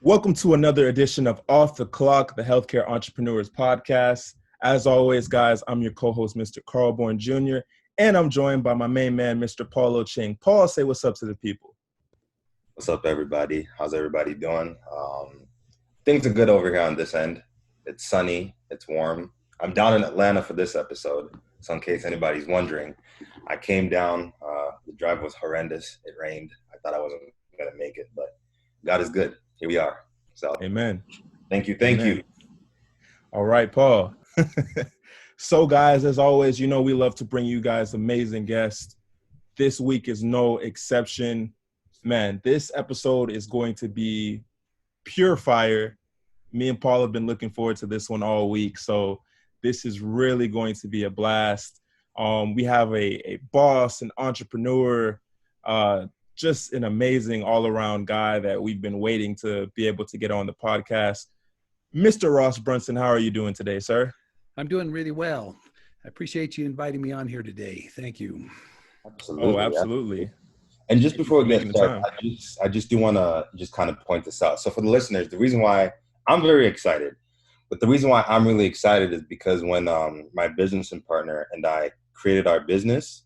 Welcome to another edition of Off the Clock, the Healthcare Entrepreneurs Podcast. As always, guys, I'm your co-host, Mr. Karl Jr., and I'm joined by my main man, Mr. Paulo Ching. Paul, say what's up to the people. What's up, everybody? How's everybody doing? Things are good over here on this end. It's sunny. It's warm. I'm down in Atlanta for this episode, so in case anybody's wondering, I came down. The drive was horrendous. It rained. I thought I wasn't going to make it, but God is good. Here we are. So, Amen. Thank you. All right, Paul. So, guys, as always, you know we love to bring you guys amazing guests. This week is no exception. Man, this episode is going to be pure fire. Me and Paul have been looking forward to this one all week, so this is really going to be a blast. We have a boss, an entrepreneur, just an amazing all-around guy that we've been waiting to be able to get on the podcast. Mr. Ross Brunson, how are you doing today, sir? I'm doing really well. I appreciate you inviting me on here today. Thank you. Absolutely. Oh, absolutely. And just before we get started, I just do want to just kind of point this out. So for the listeners, the reason why I'm very excited, but the reason why I'm really excited is because when my business and partner and I created our business,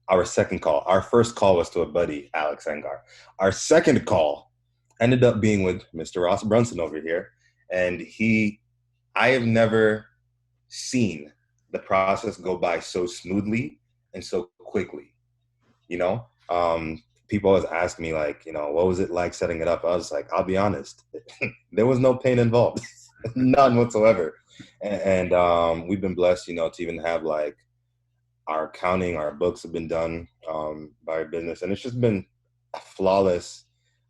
our second call, our first call was to a buddy, Alex Engar. Our second call ended up being with Mr. Ross Brunson over here. And I have never seen the process go by so smoothly and so quickly. You know, people always ask me like, you know, what was it like setting it up? I was like, I'll be honest, there was no pain involved, none whatsoever. And we've been blessed, you know, to even have like our accounting, our books have been done by our business. And it's just been a flawless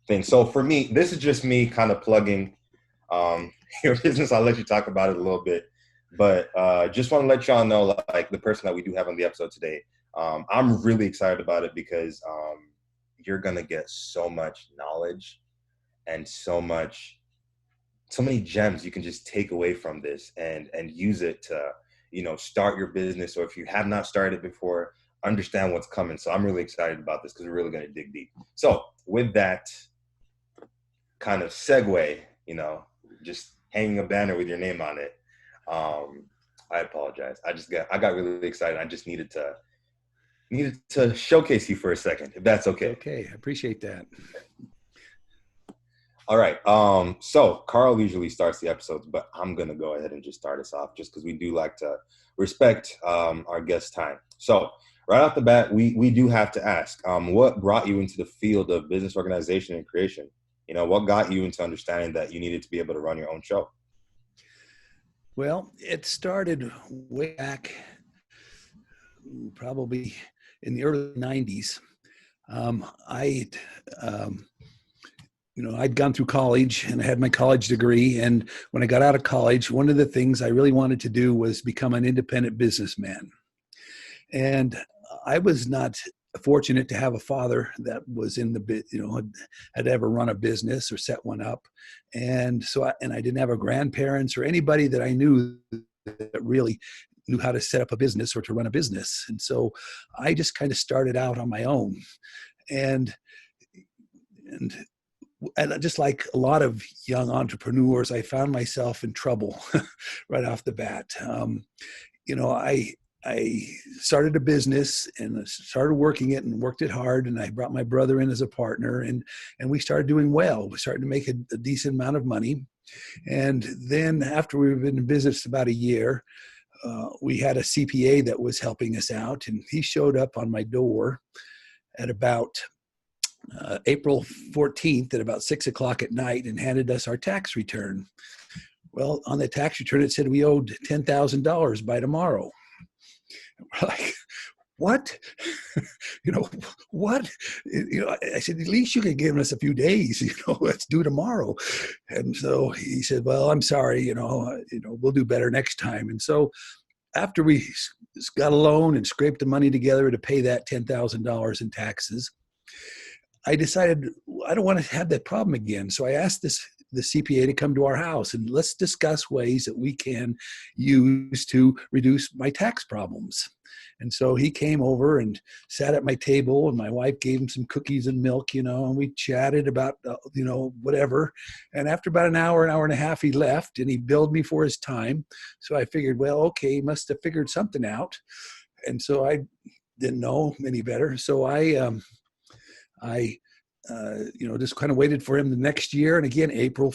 thing. So for me, this is just me kind of plugging your business. I'll let you talk about it a little bit. But just want to let y'all know, like the person that we do have on the episode today, I'm really excited about it because you're going to get so much knowledge and so many gems you can just take away from this and use it to, you know, start your business. Or if you have not started before, understand what's coming. So I'm really excited about this because we're really going to dig deep. So with that kind of segue, you know, just hanging a banner with your name on it. I apologize. I got really excited. I just needed to showcase you for a second, if that's okay. Okay, I appreciate that. All right. So Karl usually starts the episodes, but I'm going to go ahead and just start us off just because we do like to respect our guest time. So right off the bat, we do have to ask, what brought you into the field of business organization and creation? You know, what got you into understanding that you needed to be able to run your own show? Well, it started way back, probably in the early 90s. I'd gone through college and I had my college degree. And when I got out of college, one of the things I really wanted to do was become an independent businessman. And I was not fortunate to have a father that was in had ever run a business or set one up. And so I didn't have a grandparents or anybody that I knew that really knew how to set up a business or to run a business. And so I just kind of started out on my own. And just like a lot of young entrepreneurs, I found myself in trouble right off the bat. I started a business and started working it and worked it hard. And I brought my brother in as a partner and we started doing well. We started to make a decent amount of money. And then after we've been in business about a year, we had a CPA that was helping us out. And he showed up on my door at about April 14th at about 6 o'clock at night and handed us our tax return. Well, on the tax return, it said we owed $10,000 by tomorrow. We're like, what? What? I said, at least you could give us a few days, let's do tomorrow. And so he said, well, I'm sorry, we'll do better next time. And so after we got a loan and scraped the money together to pay that $10,000 in taxes, I decided I don't want to have that problem again. So I asked the CPA to come to our house and let's discuss ways that we can use to reduce my tax problems. And so he came over and sat at my table, and my wife gave him some cookies and milk, and we chatted about, whatever. And after about an hour and a half, he left, and he billed me for his time. So I figured, well, okay, he must have figured something out. And so I didn't know any better. So I just kind of waited for him the next year. And again, April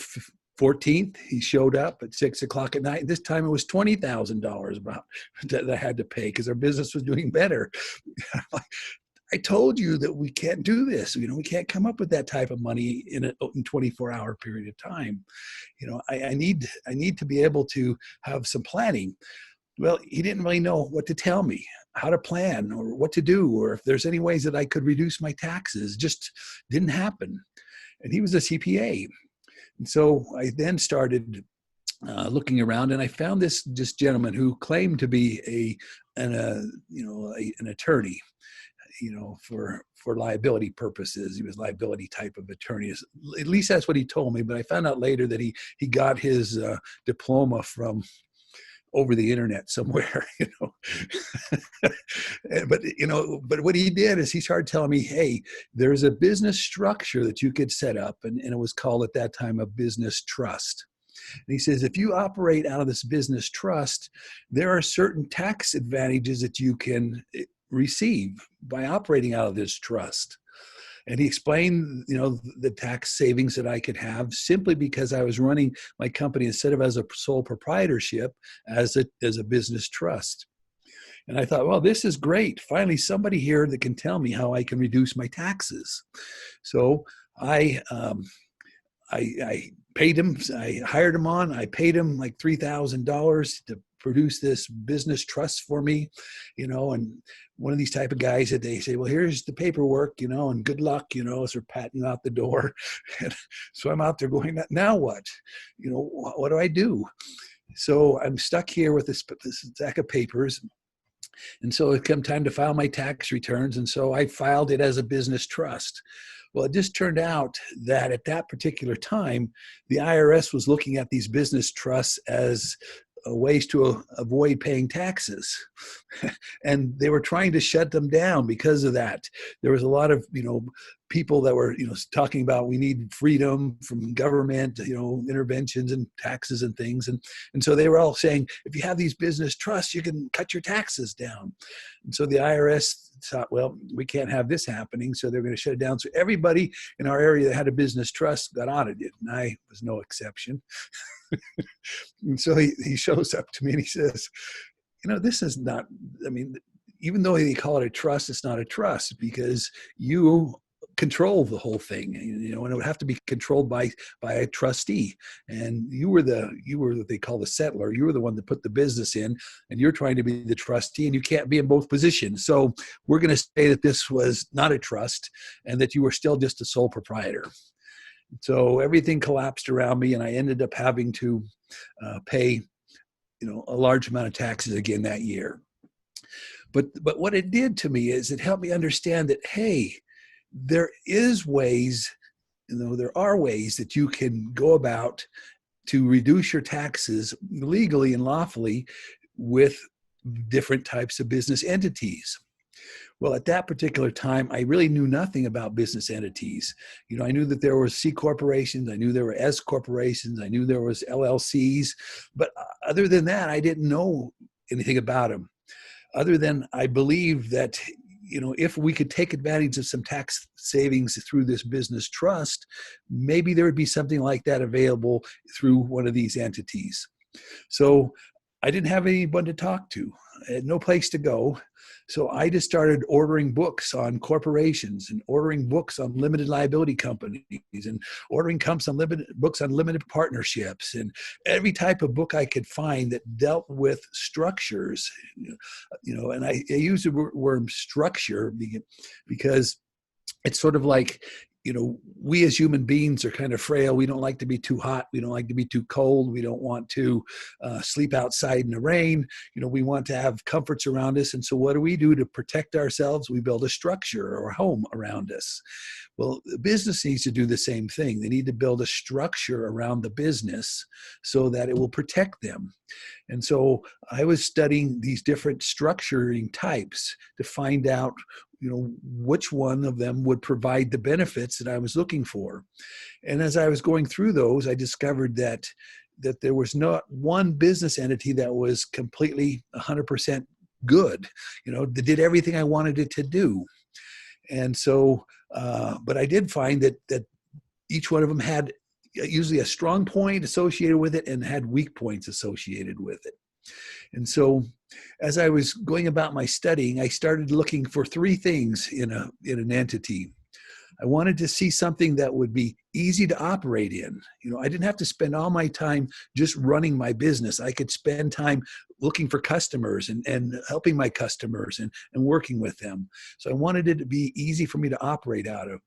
14th, he showed up at 6:00 at night. This time it was $20,000 about that I had to pay because our business was doing better. I told you that we can't do this. We can't come up with that type of money in a 24-hour period of time. I need to be able to have some planning. Well, he didn't really know what to tell me, how to plan or what to do, or if there's any ways that I could reduce my taxes. Just didn't happen. And he was a CPA. And so I then started looking around, and I found this gentleman who claimed to be an attorney, for liability purposes. He was liability type of attorney. At least that's what he told me. But I found out later that he got his diploma from over the internet somewhere, but what he did is he started telling me, hey, there's a business structure that you could set up. And it was called at that time a business trust. And he says, if you operate out of this business trust, there are certain tax advantages that you can receive by operating out of this trust. And he explained, the tax savings that I could have simply because I was running my company instead of as a sole proprietorship, as a business trust. And I thought, well, this is great. Finally, somebody here that can tell me how I can reduce my taxes. So I paid him. I hired him on. I paid him like $3,000 to produce this business trust for me, and one of these type of guys that they say, well, here's the paperwork, and good luck, as they're patting out the door. And so I'm out there going, now what? What do I do? So I'm stuck here with this stack of papers. And so it came time to file my tax returns. And so I filed it as a business trust. Well, it just turned out that at that particular time, the IRS was looking at these business trusts as ways to avoid paying taxes. And they were trying to shut them down because of that. There was a lot of, people that were, talking about we need freedom from government, interventions and taxes and things. And so they were all saying, if you have these business trusts, you can cut your taxes down. And so the IRS thought, well, we can't have this happening. So they're going to shut it down. So everybody in our area that had a business trust got audited. And I was no exception. And so he shows up to me and he says, this is not, even though they call it a trust, it's not a trust because you control the whole thing, and it would have to be controlled by a trustee. And you were what they call the settler. You were the one that put the business in, and you're trying to be the trustee, and you can't be in both positions. So we're going to say that this was not a trust and that you were still just a sole proprietor. So everything collapsed around me, and I ended up having to pay, a large amount of taxes again that year. But what it did to me is it helped me understand that, hey, there are ways that you can go about to reduce your taxes legally and lawfully with different types of business entities. Well, at that particular time, I really knew nothing about business entities. I knew that there were C corporations. I knew there were S corporations. I knew there was LLCs. But other than that, I didn't know anything about them. Other than I believe that, if we could take advantage of some tax savings through this business trust, maybe there would be something like that available through one of these entities. So I didn't have anyone to talk to. I had no place to go. So I just started ordering books on corporations and ordering books on limited liability companies and ordering books on limited partnerships and every type of book I could find that dealt with structures, and I use the word structure because it's sort of like, we as human beings are kind of frail. We don't like to be too hot. We don't like to be too cold. We don't want to sleep outside in the rain. We want to have comforts around us. And so what do we do to protect ourselves? We build a structure or a home around us. Well, the business needs to do the same thing. They need to build a structure around the business so that it will protect them. And so I was studying these different structuring types to find out, which one of them would provide the benefits that I was looking for. And as I was going through those, I discovered that there was not one business entity that was completely 100% good, that did everything I wanted it to do. And so, but I did find that each one of them had usually a strong point associated with it and had weak points associated with it. And so as I was going about my studying, I started looking for three things in an entity. I wanted to see something that would be easy to operate in. I didn't have to spend all my time just running my business. I could spend time looking for customers and helping my customers and working with them. So I wanted it to be easy for me to operate out of.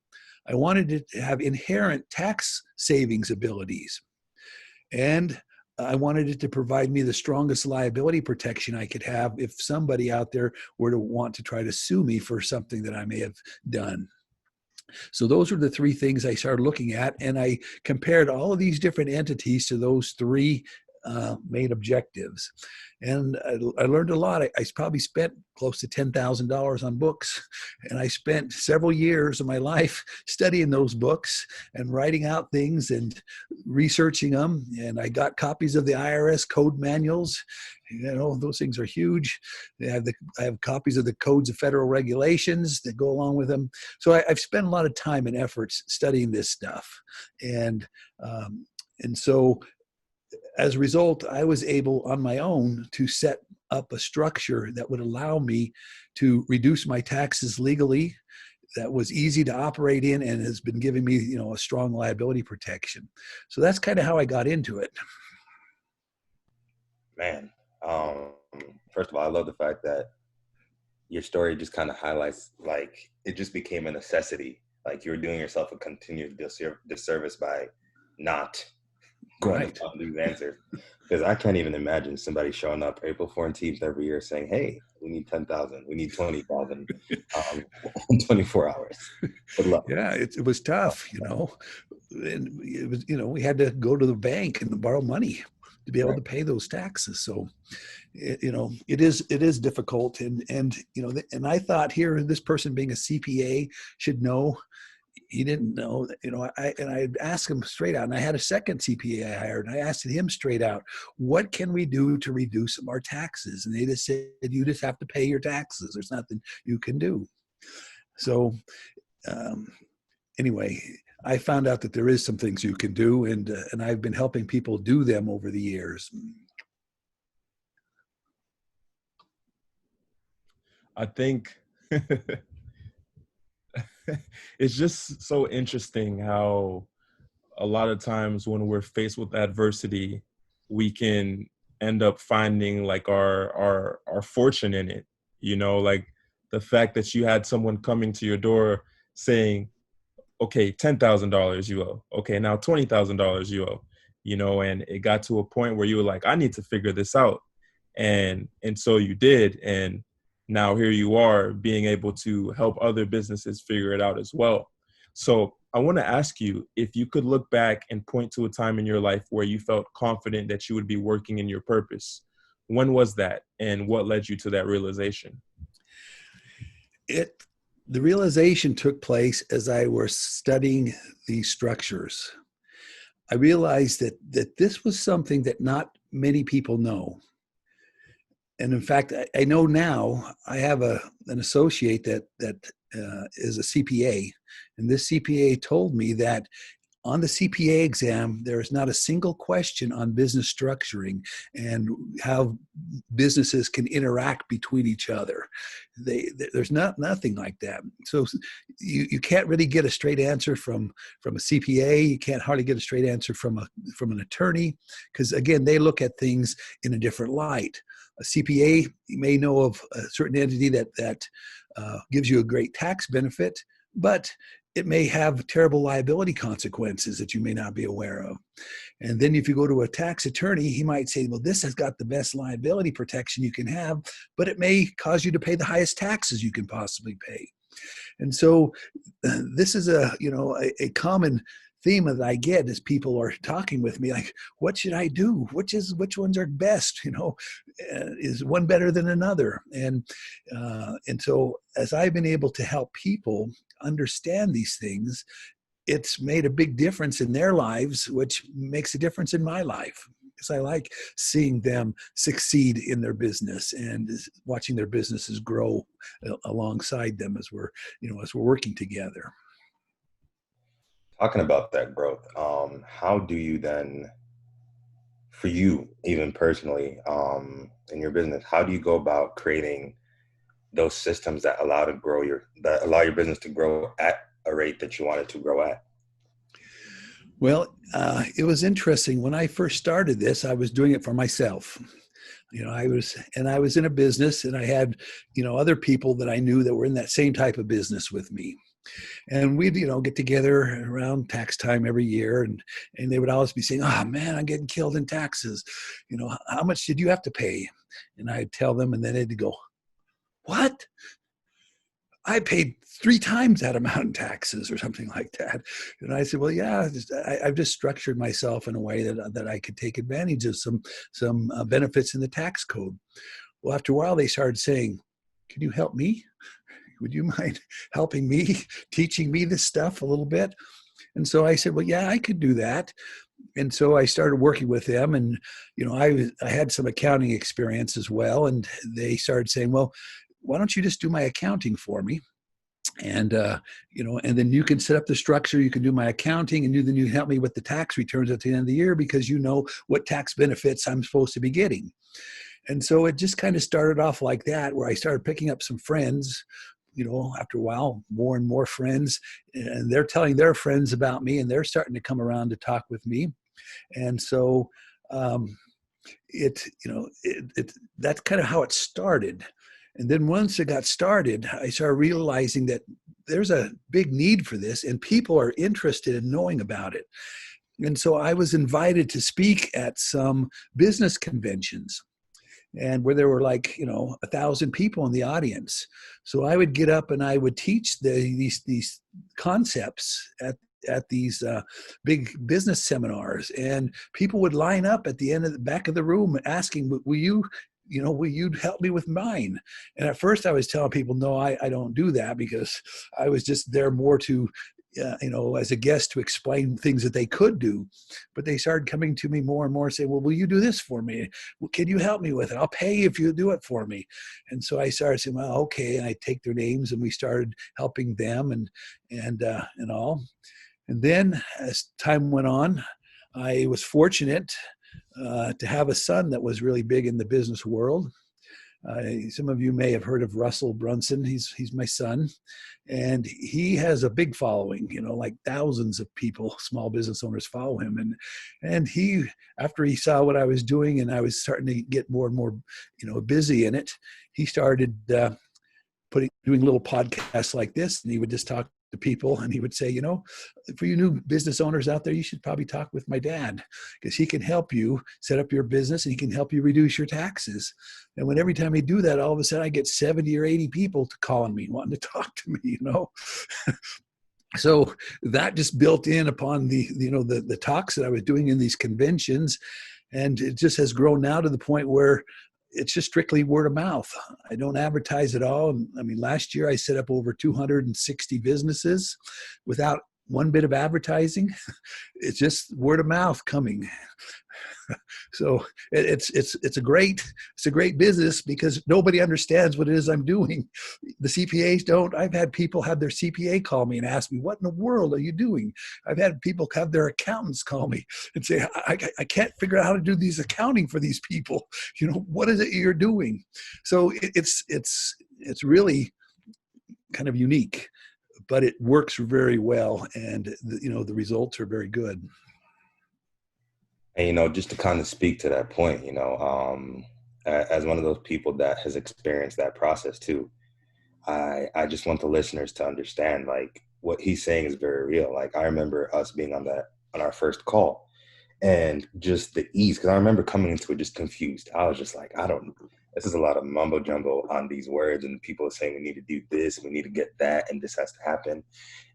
I wanted it to have inherent tax savings abilities. And I wanted it to provide me the strongest liability protection I could have if somebody out there were to want to try to sue me for something that I may have done. So those are the three things I started looking at, and I compared all of these different entities to those three main objectives. And I learned a lot. I probably spent close to $10,000 on books, and I spent several years of my life studying those books and writing out things and researching them. And I got copies of the IRS code manuals. Those things are huge. I have copies of the codes of federal regulations that go along with them. So I've spent a lot of time and efforts studying this stuff. And so as a result, I was able on my own to set up a structure that would allow me to reduce my taxes legally, that was easy to operate in, and has been giving me, a strong liability protection. So that's kind of how I got into it. Man, first of all, I love the fact that your story just kind of highlights, like, it just became a necessity. Like, you were doing yourself a continued disservice by not going to these answers. Because I can't even imagine somebody showing up April 14th every year saying, hey, we need 10,000, we need 20,000 in 24 hours. Good luck. Yeah, it was tough, and it was, we had to go to the bank and borrow money to be able to pay those taxes. So, it is difficult. And I thought here, this person being a CPA should know. He didn't know, I asked him straight out, and I had a second CPA I hired, and I asked him straight out, what can we do to reduce our taxes? And they just said, you just have to pay your taxes. There's nothing you can do. So anyway, I found out that there is some things you can do, and I've been helping people do them over the years. I think it's just so interesting how a lot of times when we're faced with adversity, we can end up finding like our fortune in it. Like the fact that you had someone coming to your door saying, okay, $10,000 you owe. Okay, now $20,000 you owe. And it got to a point where you were like, I need to figure this out. And so you did. And now here you are being able to help other businesses figure it out as well. So I want to ask you, if you could look back and point to a time in your life where you felt confident that you would be working in your purpose, when was that? And what led you to that realization? The realization took place as I was studying these structures. I realized that this was something that not many people know. And in fact, I know now I have an associate that is a CPA, and this CPA told me that on the CPA exam, there is not a single question on business structuring and how businesses can interact between each other. There's nothing like that. So you can't really get a straight answer from a CPA. You can't hardly get a straight answer from an attorney, because again, they look at things in a different light. A CPA, you may know of a certain entity that gives you a great tax benefit, but it may have terrible liability consequences that you may not be aware of. And then if you go to a tax attorney, he might say, well, this has got the best liability protection you can have, but it may cause you to pay the highest taxes you can possibly pay. And so this is a common theme that I get as people are talking with me, like, what should I do? Which ones are best? Is one better than another? And so as I've been able to help people understand these things, it's made a big difference in their lives, which makes a difference in my life. Because I like seeing them succeed in their business and watching their businesses grow alongside them as we're working together. Talking about that growth, how do you then, for you, even personally, in your business, how do you go about creating those systems that allow your business to grow at a rate that you want it to grow at? Well, it was interesting. When I first started this, I was doing it for myself. I was in a business, and I had, other people that I knew that were in that same type of business with me. And we'd, get together around tax time every year, and they would always be saying, "Oh man, I'm getting killed in taxes. How much did you have to pay?" And I'd tell them, and then they'd go, "What? I paid 3 times that amount in taxes," or something like that. And I said, "Well, yeah, I've just structured myself in a way that I could take advantage of some benefits in the tax code." Well, after a while, they started saying, "Can you help me? Would you mind helping me, teaching me this stuff a little bit?" And so I said, "Well, yeah, I could do that." And so I started working with them, and I had some accounting experience as well, and they started saying, "Well, why don't you just do my accounting for me? And and then you can set up the structure. You can do my accounting, and then you help me with the tax returns at the end of the year, because you know what tax benefits I'm supposed to be getting." And so it just kind of started off like that, where I started picking up some friends. After a while, more and more friends, and they're telling their friends about me, and they're starting to come around to talk with me. And so that's kind of how it started. And then once it got started, I started realizing that there's a big need for this, and people are interested in knowing about it. And so I was invited to speak at some business conventions, and where there were 1,000 people in the audience. So I would get up and I would teach these concepts at these big business seminars, and people would line up at the back of the room asking, will you help me with mine? And at first I was telling people, no, I don't do that, because I was just there more to as a guest, to explain things that they could do. But they started coming to me more and more, saying, "Well, will you do this for me? Well, can you help me with it? I'll pay if you do it for me." And so I started saying, "Well, okay." And I take their names, and we started helping them and all. And then as time went on, I was fortunate to have a son that was really big in the business world. Some of you may have heard of Russ Brunson. He's my son, and he has a big following. Like thousands of people, small business owners, follow him. And he, after he saw what I was doing, and I was starting to get more and more, busy in it, he started doing little podcasts like this, and he would just talk to people, and he would say, "For you new business owners out there, you should probably talk with my dad, because he can help you set up your business, and he can help you reduce your taxes." And every time he do that, all of a sudden I get 70 or 80 people calling me, wanting to talk to me, So that just built in upon the talks that I was doing in these conventions, and it just has grown now to the point where it's just strictly word of mouth. I don't advertise at all. I mean, last year I set up over 260 businesses without one bit of advertising. It's just word of mouth coming. So it's a great business, because nobody understands what it is I'm doing. The CPAs don't. I've had people have their CPA call me and ask me, "What in the world are you doing?" I've had people have their accountants call me and say, I can't figure out how to do these accounting for these people. What is it you're doing?" So it's really kind of unique, but it works very well, and the results are very good. And, just to kind of speak to that point, as one of those people that has experienced that process too, I just want the listeners to understand, like, what he's saying is very real. Like, I remember us being on our first call, and just the ease, because I remember coming into it just confused. I was just like, this is a lot of mumbo jumbo on these words, and people are saying we need to do this, we need to get that, and this has to happen.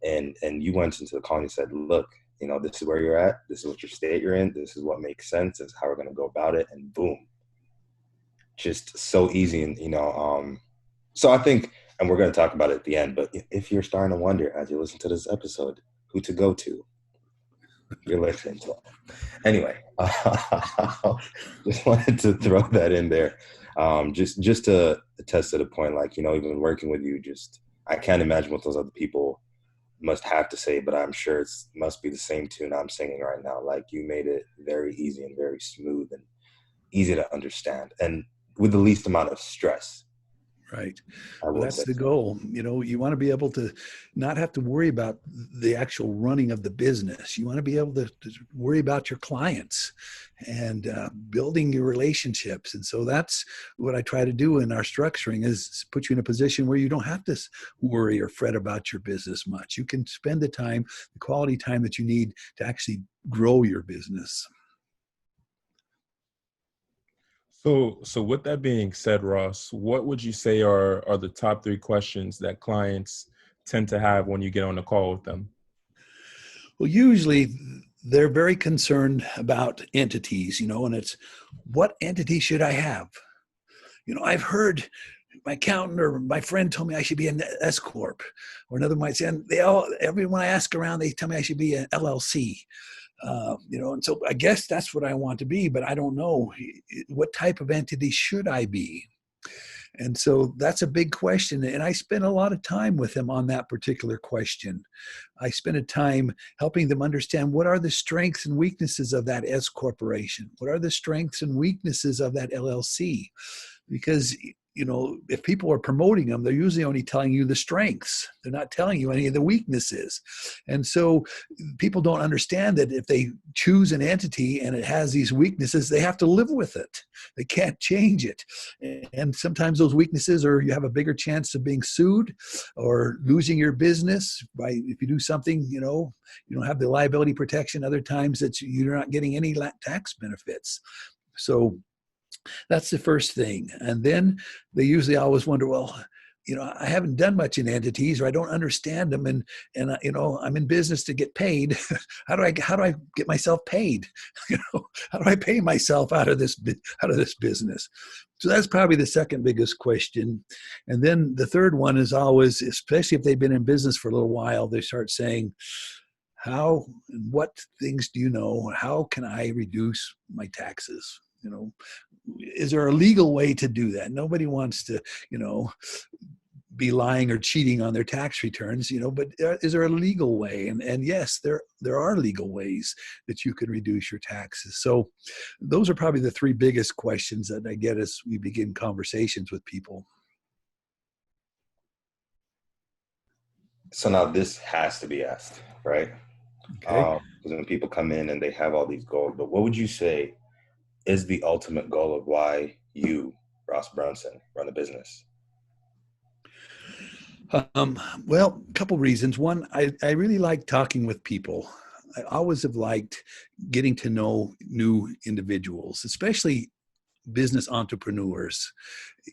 And you went into the call and you said, look, you know, this is where you're at, this is what your state you're in, this is what makes sense, this is how we're going to go about it, and boom, just so easy. And, you know, so I think, and we're going to talk about it at the end, but if you're starting to wonder as you listen to this episode, who to go to, you're listening to it. Anyway, just wanted to throw that in there. Just to attest to the point, like, you know, even working with you, just, I can't imagine what those other people must have to say, but I'm sure it must be the same tune I'm singing right now. Like, you made it very easy and very smooth and easy to understand, and with the least amount of stress. Right. Well, that's the goal. You know, you want to be able to not have to worry about the actual running of the business. You want to be able to worry about your clients and building your relationships. And so that's what I try to do in our structuring, is put you in a position where you don't have to worry or fret about your business much. You can spend the time, the quality time that you need to actually grow your business. So with that being said, Ross, what would you say are the top 3 questions that clients tend to have when you get on the call with them? Well, usually they're very concerned about entities, you know, and it's, what entity should I have? You know, I've heard my accountant or my friend told me I should be an S Corp, or another might say, and everyone I ask around, they tell me I should be an LLC. You know, and so I guess that's what I want to be, but I don't know what type of entity should I be. And so that's a big question. And I spent a lot of time with them on that particular question. I spent a time helping them understand what are the strengths and weaknesses of that S corporation? What are the strengths and weaknesses of that LLC? Because, you know, if people are promoting them, they're usually only telling you the strengths. They're not telling you any of the weaknesses. And so people don't understand that if they choose an entity and it has these weaknesses, they have to live with it. They can't change it. And sometimes those weaknesses are, you have a bigger chance of being sued or losing your business if you do something, you know, you don't have the liability protection. Other times you're not getting any tax benefits. So that's the first thing. And then they usually always wonder, well, you know, I haven't done much in entities, or I don't understand them, and you know, I'm in business to get paid. How do I get myself paid? You know, how do I pay myself out of this business? So that's probably the second biggest question. And then the third one is always, especially if they've been in business for a little while, they start saying, how and what things do you know? How can I reduce my taxes? You know, is there a legal way to do that? Nobody wants to, you know, be lying or cheating on their tax returns, you know, but is there a legal way? And yes, there are legal ways that you can reduce your taxes. So those are probably the 3 biggest questions that I get as we begin conversations with people. So now this has to be asked, right? Okay. Because when people come in and they have all these goals, but what would you say is the ultimate goal of why you, Ross Brunson, run a business? Well, a couple reasons. One, I really like talking with people. I always have liked getting to know new individuals, especially business entrepreneurs.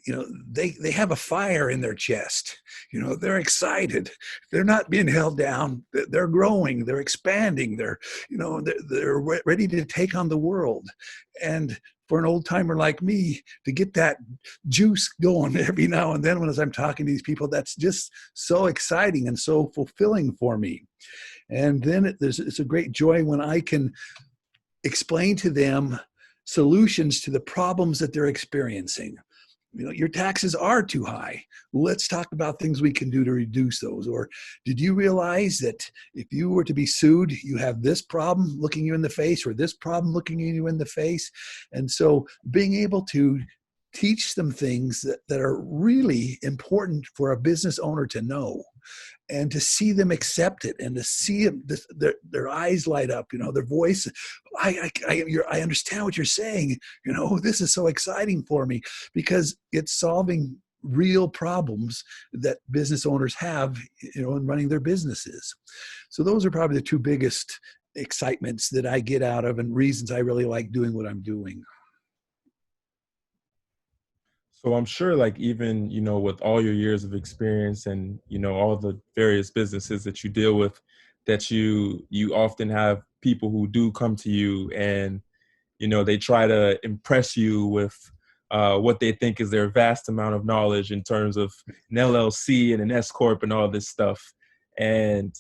You know, they have a fire in their chest. You know, they're excited. They're not being held down. They're growing. They're expanding. They're ready to take on the world. And for an old timer like me, to get that juice going every now and then as I'm talking to these people, that's just so exciting and so fulfilling for me. And then it's a great joy when I can explain to them solutions to the problems that they're experiencing. You know, your taxes are too high. Let's talk about things we can do to reduce those. Or did you realize that if you were to be sued, you have this problem looking you in the face, or this problem looking you in the face? And so being able to teach them things that are really important for a business owner to know, and to see them accept it, and to see them, their eyes light up, you know, their voice. I understand what you're saying. You know, this is so exciting for me, because it's solving real problems that business owners have, you know, in running their businesses. So those are probably the 2 biggest excitements that I get out of, and reasons I really like doing what I'm doing. So I'm sure, like, even, with all your years of experience and, all the various businesses that you deal with, that you often have people who do come to you and, they try to impress you with what they think is their vast amount of knowledge in terms of an LLC and an S corp and all this stuff. And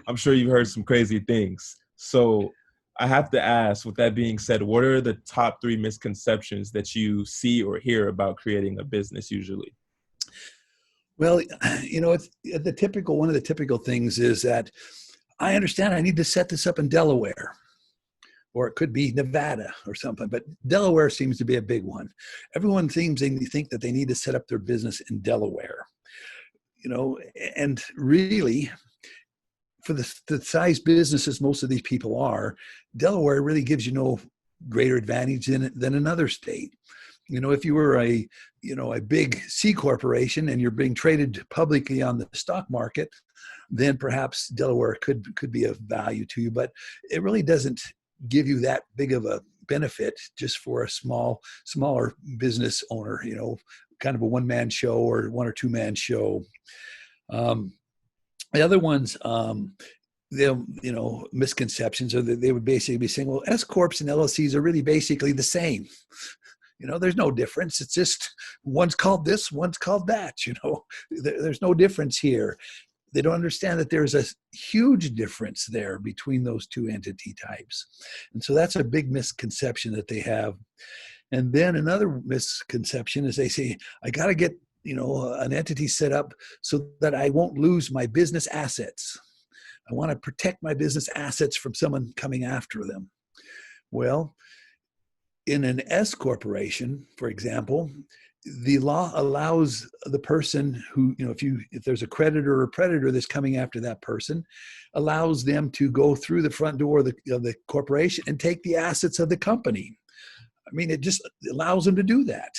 I'm sure you've heard some crazy things. So I have to ask, with that being said, what are the top 3 misconceptions that you see or hear about creating a business usually? Well, it's one of the typical things is that I understand I need to set this up in Delaware, or it could be Nevada or something, but Delaware seems to be a big one. Everyone seems to think that they need to set up their business in Delaware, and really, for the size businesses most of these people are, Delaware really gives you no greater advantage than another state. If you were a big C corporation and you're being traded publicly on the stock market, then perhaps Delaware could be of value to you, but it really doesn't give you that big of a benefit just for a smaller business owner, kind of a one-man show or 1 or 2 man show. The other ones, misconceptions are that they would basically be saying, well, S corps and LLCs are really basically the same. There's no difference. It's just one's called this, one's called that. There's no difference here. They don't understand that there's a huge difference there between those 2 entity types. And so that's a big misconception that they have. And then another misconception is they say, I got to get, an entity set up so that I won't lose my business assets. I want to protect my business assets from someone coming after them. Well, in an S corporation, for example, the law allows the person who, if there's a creditor or predator that's coming after that person, allows them to go through the front door of the corporation and take the assets of the company. I mean, it just allows them to do that.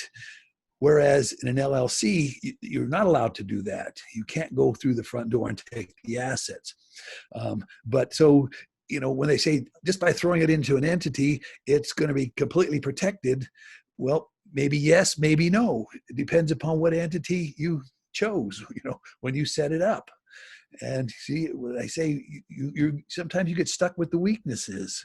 Whereas in an LLC, you're not allowed to do that. You can't go through the front door and take the assets. But so, when they say just by throwing it into an entity, it's going to be completely protected. Well, maybe yes, maybe no. It depends upon what entity you chose, when you set it up. And see, when I say you sometimes you get stuck with the weaknesses.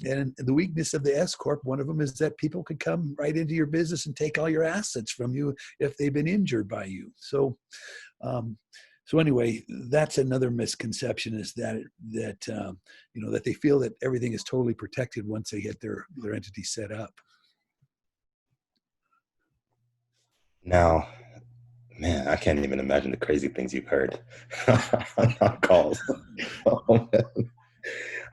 And the weakness of the S corp, one of them is that people could come right into your business and take all your assets from you if they've been injured by you. So, anyway, that's another misconception, is that that they feel that everything is totally protected once they get their entity set up. Now, man, I can't even imagine the crazy things you've heard on calls.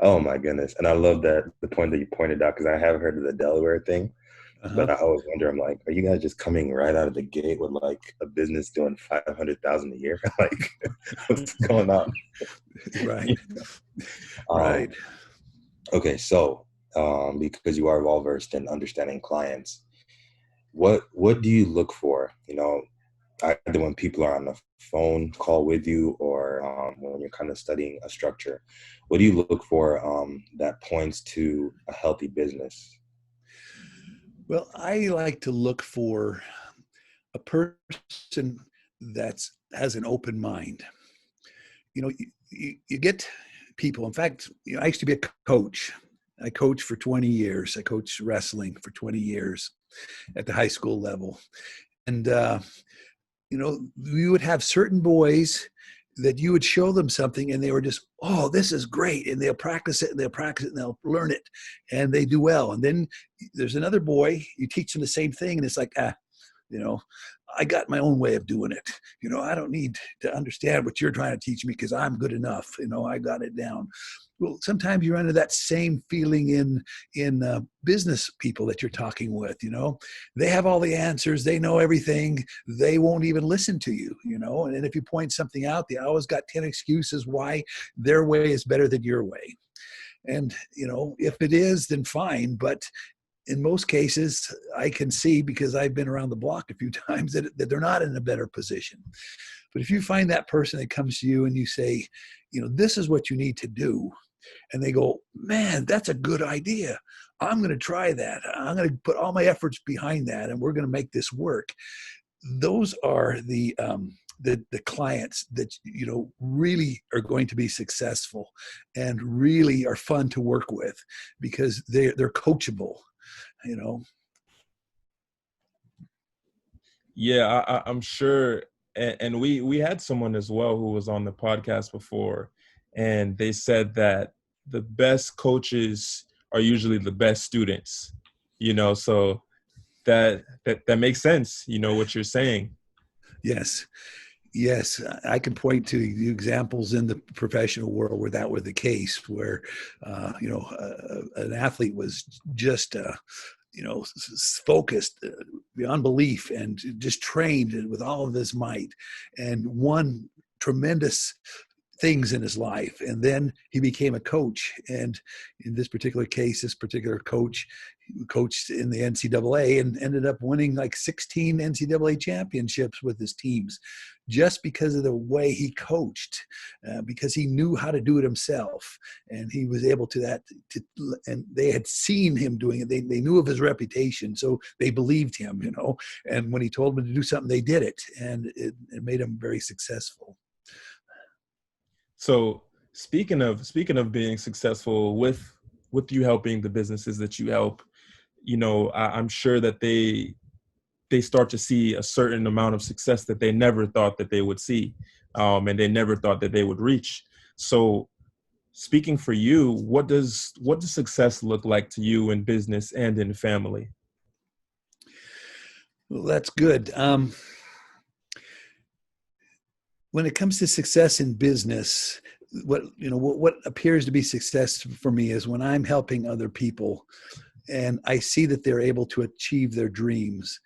Oh my goodness. And I love the point that you pointed out, because I have heard of the Delaware thing, but I always wonder, I'm like, are you guys just coming right out of the gate with like a business doing $500,000 a year? Like, what's going on? Right. Right. Okay. So, because you are well-versed in understanding clients, what do you look for, either when people are on a phone call with you or when you're kind of studying a structure? What do you look for that points to a healthy business? Well, I like to look for a person that has an open mind. You get people. In fact, I used to be a coach. I coached for 20 years. I coached wrestling for 20 years at the high school level. And, you would have certain boys that you would show them something and they were just, oh, this is great. And they'll practice it and they'll learn it and they do well. And then there's another boy, you teach them the same thing and it's like, I got my own way of doing it. I don't need to understand what you're trying to teach me because I'm good enough. I got it down. Well, sometimes you run into that same feeling in business people that you're talking with. They have all the answers. They know everything. They won't even listen to you. And then if you point something out, they always got 10 excuses why their way is better than your way. And if it is, then fine. But in most cases, I can see, because I've been around the block a few times, that they're not in a better position. But if you find that person that comes to you and you say, this is what you need to do, and they go, man, that's a good idea. I'm going to try that. I'm going to put all my efforts behind that, and we're going to make this work. Those are the clients that, you know, really are going to be successful and really are fun to work with because they're coachable, you know. Yeah, I'm sure. And we had someone as well who was on the podcast before, and they said that the best coaches are usually the best students, you know, so that makes sense, you know, what you're saying. Yes. Yes, I can point to examples in the professional world where that was the case, where an athlete was just focused beyond belief and just trained with all of his might and won tremendous things in his life. And then he became a coach. And in this particular case, this particular coach coached in the NCAA and ended up winning like 16 NCAA championships with his teams just because of the way he coached, because he knew how to do it himself. And he was able and they had seen him doing it. They knew of his reputation, so they believed him, you know. And when he told them to do something, they did it. And it made him very successful. So speaking of being successful with you helping the businesses that you help, you know, I'm sure that they start to see a certain amount of success that they never thought that they would see, and they never thought that they would reach. So speaking for you, what does success look like to you in business and in family? Well, that's good. When it comes to success in business, what appears to be success for me is when I'm helping other people and I see that they're able to achieve their dreams.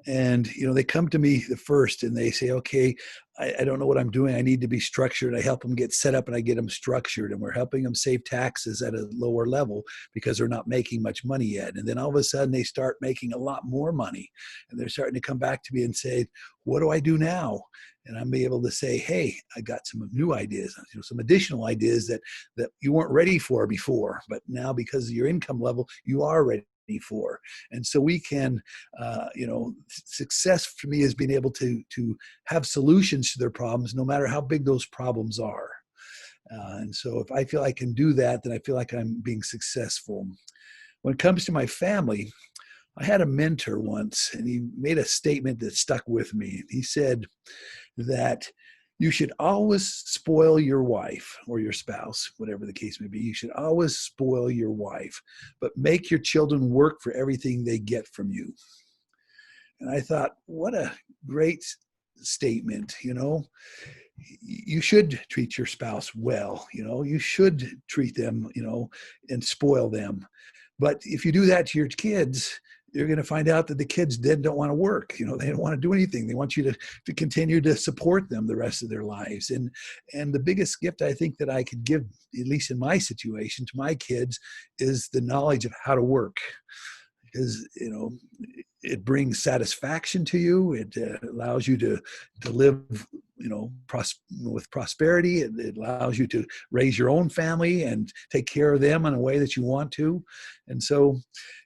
And, you know, they come to me the first and they say, okay, I don't know what I'm doing. I need to be structured. I help them get set up and I get them structured. And we're helping them save taxes at a lower level because they're not making much money yet. And then all of a sudden they start making a lot more money. And they're starting to come back to me and say, what do I do now? And I'm able to say, hey, I got some new ideas, you know, some additional ideas that you weren't ready for before. But now because of your income level, you are ready for. And so we can, success for me is being able to have solutions to their problems, no matter how big those problems are. And so if I feel I can do that, then I feel like I'm being successful. When it comes to my family, I had a mentor once, and he made a statement that stuck with me. He said that you should always spoil your wife or your spouse, whatever the case may be. You should always spoil your wife, but make your children work for everything they get from you. And I thought, what a great statement, you know. You should treat your spouse well, you know. You should treat them, you know, and spoil them. But if you do that to your kids, you're going to find out that the kids then don't want to work. You know, they don't want to do anything. They want you to continue to support them the rest of their lives. And the biggest gift I think that I could give, at least in my situation, to my kids is the knowledge of how to work. Because, you know, it brings satisfaction to you. It allows you to live, you know, with prosperity. It allows you to raise your own family and take care of them in a way that you want to. And so,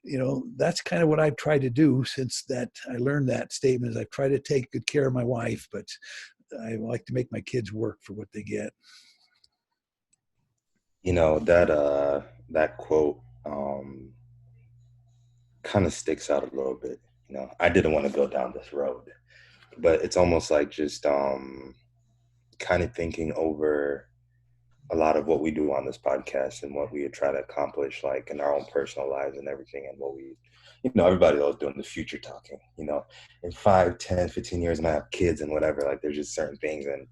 you know, that's kind of what I've tried to do since that I learned that statement. Is I've tried to take good care of my wife, but I like to make my kids work for what they get. You know, that quote kind of sticks out a little bit. You know, I didn't want to go down this road, but it's almost like just kind of thinking over a lot of what we do on this podcast and what we try to accomplish, like in our own personal lives and everything, and what we, you know, everybody's always doing the future talking, you know, in 5, 10, 15 years, and I have kids and whatever, like there's just certain things. And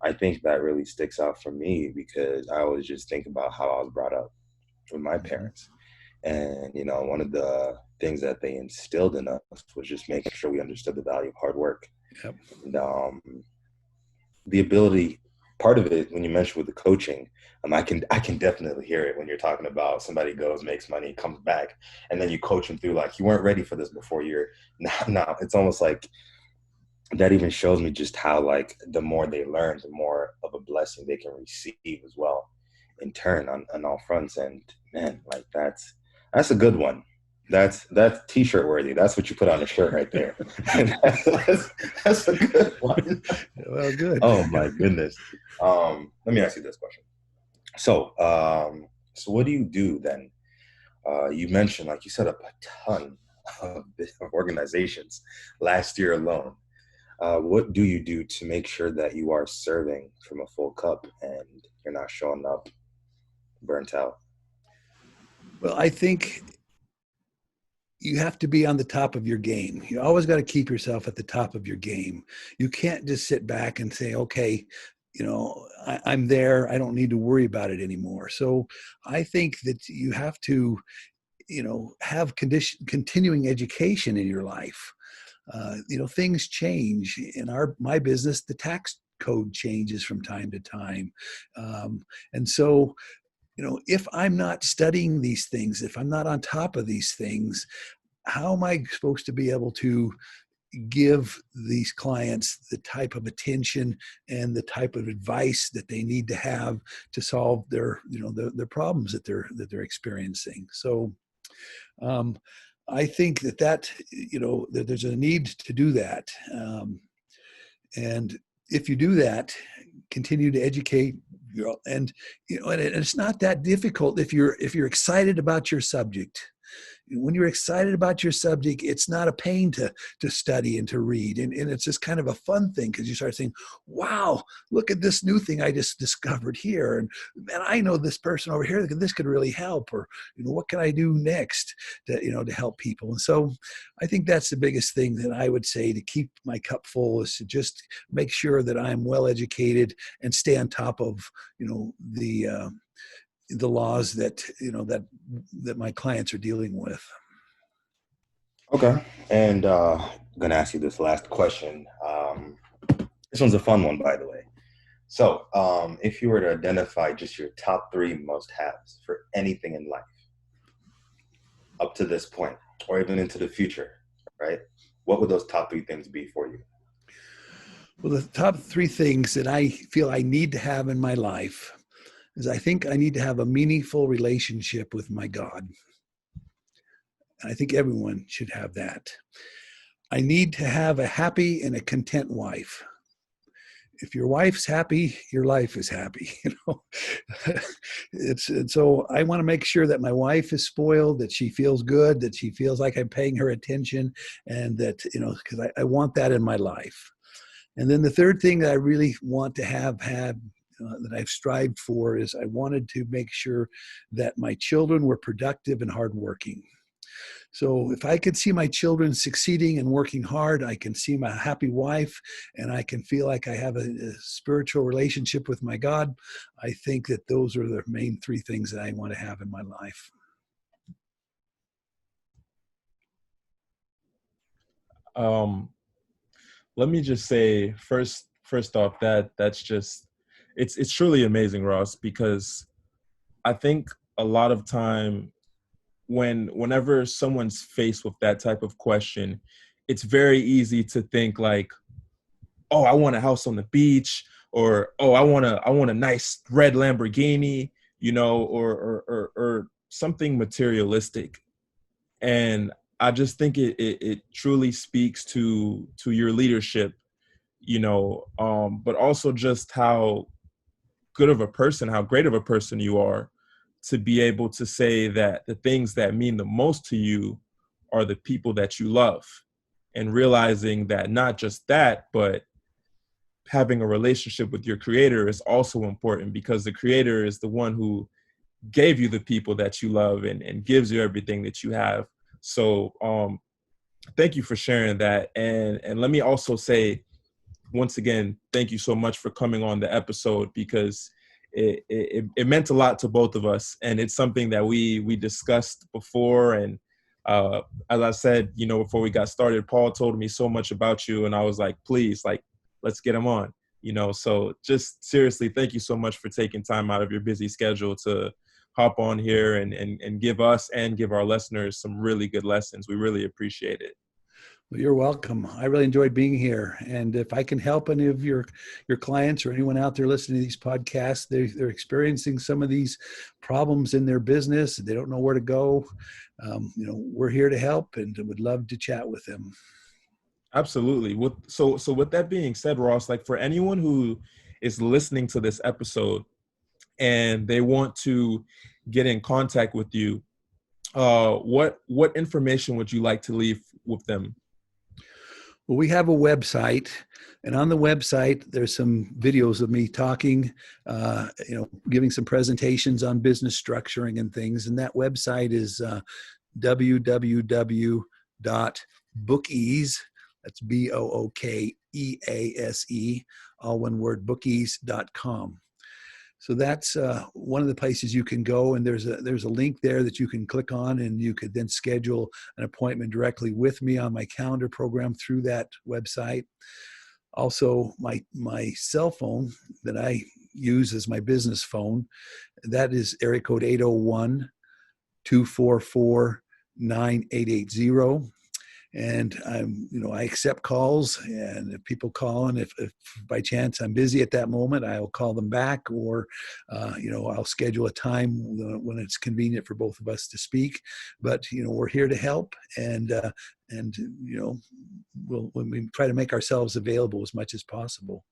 I think that really sticks out for me because I always just think about how I was brought up with my parents. And, you know, one of the things that they instilled in us was just making sure we understood the value of hard work. Yep. And the ability, part of it, when you mentioned with the coaching, I can definitely hear it when you're talking about somebody goes, makes money, comes back, and then you coach them through, like, you weren't ready for this before. You're now it's almost like that even shows me just how, like, the more they learn, the more of a blessing they can receive as well. in turn on all fronts. And man, like that's a good one. That's t-shirt worthy. That's what you put on a shirt right there. That's a good one. Well, good. Oh my goodness. Let me ask you this question. So, so what do you do then? You mentioned, like you set up a ton of organizations last year alone. What do you do to make sure that you are serving from a full cup and you're not showing up burnt out? Well, I think you have to be on the top of your game. You always got to keep yourself at the top of your game. You can't just sit back and say, okay, I'm there. I don't need to worry about it anymore. So I think that you have to, have continuing education in your life. Things change in my business. The tax code changes from time to time. And so, if I'm not studying these things, if I'm not on top of these things, how am I supposed to be able to give these clients the type of attention and the type of advice that they need to have to solve their problems that they're experiencing? So I think that there's a need to do that, and if you do that, continue to educate, and it's not that difficult if you're excited about your subject. When you're excited about your subject, it's not a pain to study and to read. And it's just kind of a fun thing because you start saying, wow, look at this new thing I just discovered here. And man, I know this person over here, this could really help. Or, what can I do next to help people? And so I think that's the biggest thing that I would say to keep my cup full, is to just make sure that I'm well educated and stay on top of, the laws that my clients are dealing with. Okay. And I'm going to ask you this last question. This one's a fun one, by the way. So if you were to identify just your top 3 must-haves for anything in life up to this point, or even into the future, right? What would those top 3 things be for you? Well, the top 3 things that I feel I need to have in my life is, I think I need to have a meaningful relationship with my God. I think everyone should have that. I need to have a happy and a content wife. If your wife's happy, your life is happy. And so I want to make sure that my wife is spoiled, that she feels good, that she feels like I'm paying her attention, and that, because I want that in my life. And then the third thing that I really want to have had, that I've strived for, is I wanted to make sure that my children were productive and hardworking. So if I could see my children succeeding and working hard, I can see my happy wife, and I can feel like I have a spiritual relationship with my God. I think that those are the main 3 things that I want to have in my life. Let me just say first off, that's just, it's truly amazing, Ross, because I think a lot of time whenever someone's faced with that type of question, it's very easy to think like, oh, I want a house on the beach, or oh, I want a nice red Lamborghini, or something materialistic. And I just think it truly speaks to your leadership, but also just how good of a person, how great of a person you are, to be able to say that the things that mean the most to you are the people that you love, and realizing that not just that, but having a relationship with your creator is also important, because the creator is the one who gave you the people that you love and gives you everything that you have. So thank you for sharing that. And let me also say, once again, thank you so much for coming on the episode, because it meant a lot to both of us. And it's something that we discussed before. And as I said, before we got started, Paul told me so much about you. And I was like, please, like, let's get him on, so just seriously, thank you so much for taking time out of your busy schedule to hop on here and give us and give our listeners some really good lessons. We really appreciate it. Well, you're welcome. I really enjoyed being here. And if I can help any of your clients or anyone out there listening to these podcasts, they're experiencing some of these problems in their business. They don't know where to go. We're here to help and would love to chat with them. Absolutely. So with that being said, Ross, like for anyone who is listening to this episode and they want to get in contact with you, what information would you like to leave with them? Well, we have a website, and on the website, there's some videos of me talking, giving some presentations on business structuring and things. And that website is www.bookease, that's BOOKEASE, all one word, bookease.com. So that's one of the places you can go, and there's a link there that you can click on, and you could then schedule an appointment directly with me on my calendar program through that website. Also, my cell phone that I use as my business phone, that is area code 801-244-9880. And I accept calls, and if people call, and if by chance I'm busy at that moment, I'll call them back, or, I'll schedule a time when it's convenient for both of us to speak. But, we're here to help, and we try to make ourselves available as much as possible.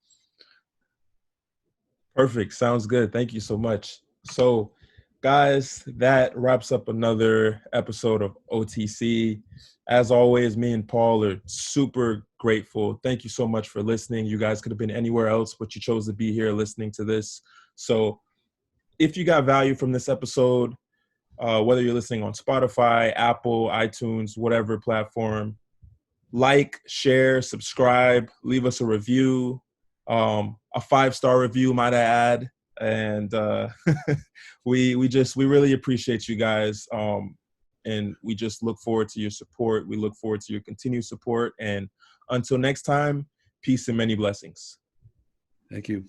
Perfect. Sounds good. Thank you so much. So, guys, that wraps up another episode of OTC. As always, me and Paul are super grateful. Thank you so much for listening. You guys could have been anywhere else, but you chose to be here listening to this. So if you got value from this episode, whether you're listening on Spotify, Apple, iTunes, whatever platform, like, share, subscribe, leave us a review, a 5-star review, might I add. And we really appreciate you guys. And we just look forward to your support. We look forward to your continued support. And until next time, peace and many blessings. Thank you.